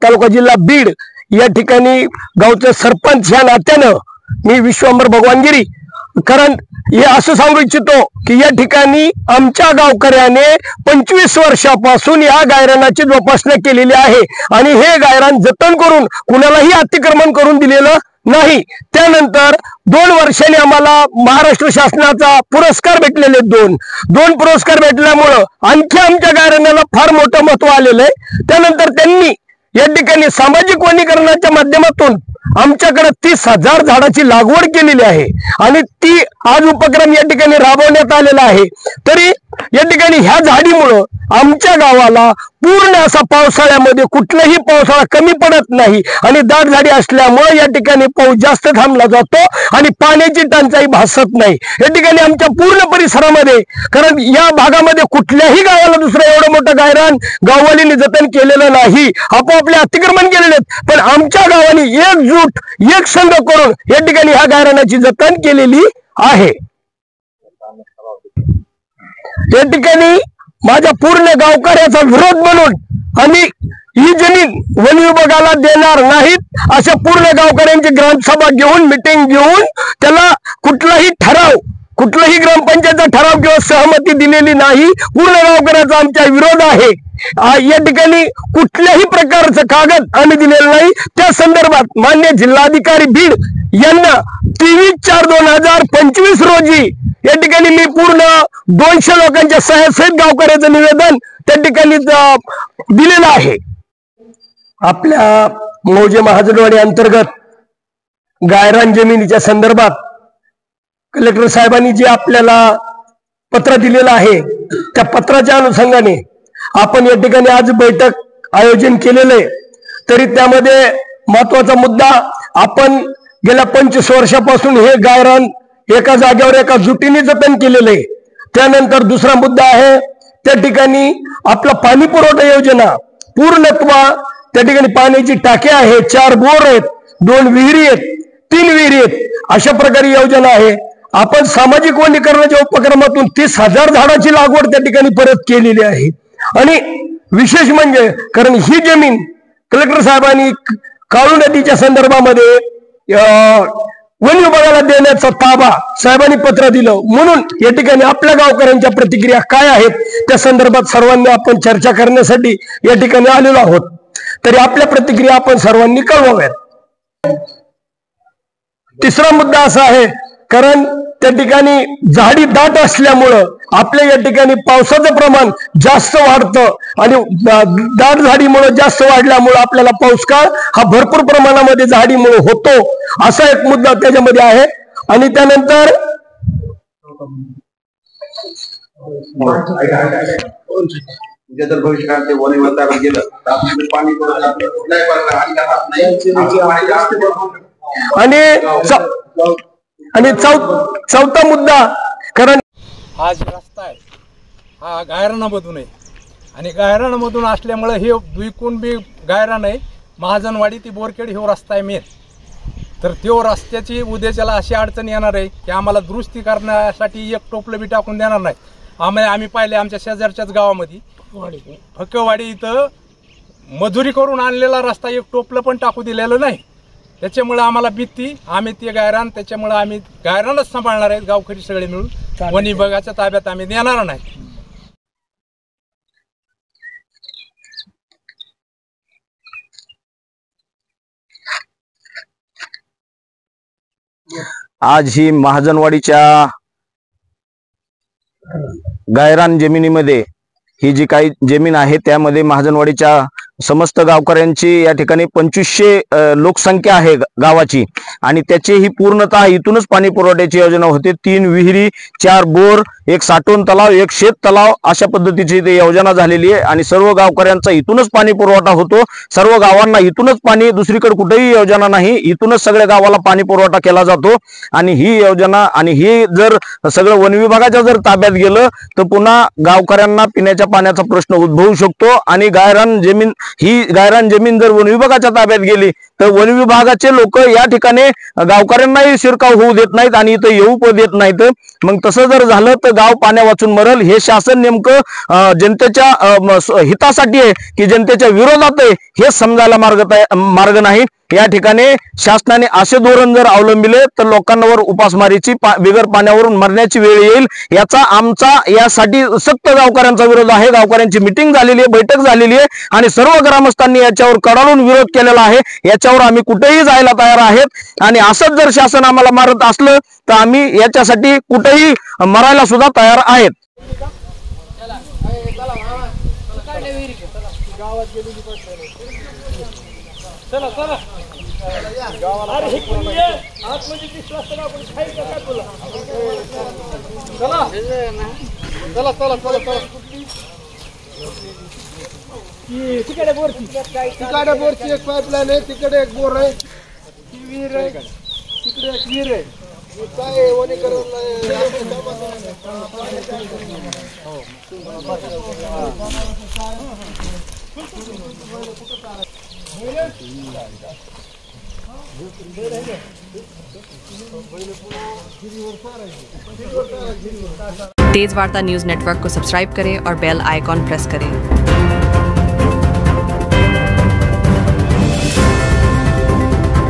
तालुका जिल्हा बीड या ठिकाणी गावचे सरपंच या नात्यानं मी विश्वंभर भगवानगिरी कारण हे असं सांगू इच्छितो की या ठिकाणी आमच्या गावकऱ्याने 25 वर्षापासून या गायरानाची जोपासना केलेली आहे आणि हे गायरान जतन करून कुणालाही अतिक्रमण करून दिलेलं नाही। त्यानंतर 2 वर्षांनी आम्हाला महाराष्ट्र शासनाचा पुरस्कार भेटलेले दोन पुरस्कार भेटल्यामुळं आणखी आमच्या गायरानाला फार मोठं महत्व आलेलं आहे। त्यानंतर त्यांनी या ठिकाणी सामाजिक वनीकरणाच्या माध्यमातून आमच्याकडे 30,000 झाडाची लागवड केलेली आहे आणि ती आज उपक्रम या ठिकाणी राबवण्यात आलेला आहे। तरी या ठिकाणी ह्या झाडीमुळे आमच्या गावाला पूर्ण असा पावसाळ्यामध्ये कुठलाही पावसाळा कमी पडत नाही आणि दाट झाडी असल्यामुळे या ठिकाणी पाऊस जास्त थांबला जातो आणि पाण्याची टंचाई भासत नाही या ठिकाणी आमच्या पूर्ण परिसरामध्ये। कारण या भागामध्ये कुठल्याही गावाला दुसरं एवढं मोठं गायरान गाववालीने जतन केलेलं नाही, आपोआपले अतिक्रमण केलेले आहेत, पण आमच्या गावाने एकजूट एक संघ करून या ठिकाणी ह्या गायरानाची जतन केलेली आहे। या ठिकाणी माझ्या पूर्ण गावकऱ्याचा विरोध म्हणून आम्ही ही जमीन वन विभागाला देणार नाहीत अशा पूर्ण गावकऱ्यांची ग्रामसभा घेऊन मीटिंग घेऊन त्याला कुठलाही ग्रामपंचायतचा ठराव किंवा सहमती दिलेली नाही। पूर्ण गावकऱ्याचा आमचा विरोध आहे। या ठिकाणी कुठल्याही प्रकारचं कागद आम्ही दिलेलं नाही। त्या संदर्भात मान्य जिल्हाधिकारी बीड यांना 23/4/2025 रोजी या ठिकाणी मी पूर्ण 200 लोकांच्या सह्यासहित गावकऱ्याचं निवेदन त्या ठिकाणी दिलेलं आहे। आपल्या मौजे महाजनवाडी अंतर्गत गायरान जमिनीच्या संदर्भात कलेक्टर साहेबांनी जे आपल्याला पत्र दिलेलं आहे त्या पत्राच्या अनुषंगाने आपण या ठिकाणी आज बैठक आयोजन केलेलं आहे। तरी त्यामध्ये महत्वाचा मुद्दा आपण गेल्या 25 वर्षापासून हे गायरान एका जागेवर एका जुटीने जतन केलेलं आहे। त्यानंतर दुसरा मुद्दा आहे त्या ठिकाणी आपला पाणी पुरवठा योजना पूर्णत्व त्या ठिकाणी पाण्याची टाकी आहे, 4 बोर आहेत, 2 विहिरी आहेत, 3 विहिरी आहेत, अशा प्रकारे योजना आहे। आपण सामाजिक वनीकरणाच्या उपक्रमातून 30,000 झाडाची लागवड त्या ठिकाणी परत केलेली आहे। आणि विशेष म्हणजे कारण ही जमीन कलेक्टर साहेबांनी काळू नदीच्या संदर्भामध्ये वन विभागाला देण्याचा ताबा साहेबांनी पत्र दिलं, म्हणून या ठिकाणी आपल्या गावकऱ्यांच्या प्रतिक्रिया काय आहेत त्या संदर्भात सर्वांनी आपण चर्चा करण्यासाठी या ठिकाणी आलेलो आहोत। तरी आपल्या प्रतिक्रिया आपण सर्वांनी कळवाव्यात। तिसरा मुद्दा असा आहे कारण त्या ठिकाणी झाडी दाट असल्यामुळं आपल्या या ठिकाणी पावसाचं प्रमाण जास्त वाढतं आणि दाट झाडीमुळे जास्त वाढल्यामुळे आपल्याला पाऊसकाळ हा भरपूर प्रमाणामध्ये झाडीमुळे होतो असा एक मुद्दा त्याच्यामध्ये आहे। आणि त्यानंतर जर भविष्यकाळात ते वन विभागाकडे गेलं तर आपण पाणी आणि चौथा मुद्दा कारण हा जो रस्ता आहे हा गायरानामधून आहे आणि गायरानामधून असल्यामुळे हे विकून बी गायरान आहे महाजनवाडी ती बोरखेड हे रस्ता आहे मेन। तर त्यो रस्त्याची उद्याच्याला अशी अडचण येणार आहे की आम्हाला दुरुस्ती करण्यासाठी एक टोपलं बी टाकून देणार नाही। आम्ही पाहिले आमच्या शेजारच्याच गावामध्ये फक्कवाडी इथं मजुरी करून आणलेला रस्ता एक टोपलं पण टाकू दिलेलं नाही। त्याच्यामुळे आम्हाला भीती, आम्ही ते गायरान त्याच्यामुळे आम्ही गायरानच सांभाळणार आहेत गावकरी सगळे मिळून, वन विभागाच्या ताब्यात आम्ही देणार नाही। आज ही महाजनवाडीच्या गायरान जमिनीमध्ये ही जी काही जमीन आहे त्यामध्ये महाजनवाडीच्या समस्त गावकऱ्यांची या ठिकाणी 2500 लोकसंख्या आहे गावाची आणि त्याची ही पूर्णतः इथूनच पाणी पुरवठ्याची योजना होते। 3 विहिरी, 4 बोर, 1 साठवण तलाव, 1 शेत तलाव अशा पद्धतीची ती योजना झालेली आहे आणि सर्व गावकऱ्यांचा इथूनच पाणी पुरवठा होतो। सर्व गावांना इथूनच पाणी, दुसरीकडे कुठेही योजना नाही, इथूनच सगळ्या गावाला पाणी पुरवठा केला जातो। आणि ही योजना आणि ही जर सगळं वन विभागाच्या जर ताब्यात गेलं तर पुन्हा गावकऱ्यांना पिण्याच्या पाण्याचा प्रश्न उद्भवू शकतो आणि गायरान जमीन जर वन विभागाच्या ताब्यात गेली तर वन विभागाचे लोक या ठिकाणी गावकऱ्यांनाही शिरकाव होऊ देत नाहीत आणि इथं येऊ पण देत नाहीत. मग तसं जर झालं तर गाव पाण्या वाचून मरल. हे शासन नेमकं जनतेच्या हितासाठी आहे की जनतेच्या विरोधात आहे हे समजायला मार्ग नाही. या ठिकाणी शासनाने असे धोरण जर अवलंबिले तर लोकांवर उपासमारीची बिगर पाण्यावरून मरण्याची वेळ येईल. याचा आमचा यासाठी सक्त गावकऱ्यांचा विरोध आहे. गावकऱ्यांची मिटिंग झालेली आहे, बैठक झालेली आहे आणि सर्व ग्रामस्थांनी याच्यावर कडाडून विरोध केलेला आहे. याच्यावर आम्ही कुठेही जायला तयार आहेत आणि असंच जर शासन आम्हाला मारत असलं तर आम्ही याच्यासाठी कुठेही मरायला सुद्धा तयार आहेत. तिकडे बोरची एक पाईपलाईन आहे, तिकडे एक बोर आहे, ती विहीर आहे, तिकडे एक विहीर आहे. काय वनीकरण तेज वार्ता न्यूज नेटवर्क को सब्सक्राइब करें और बेल आइकॉन प्रेस करें।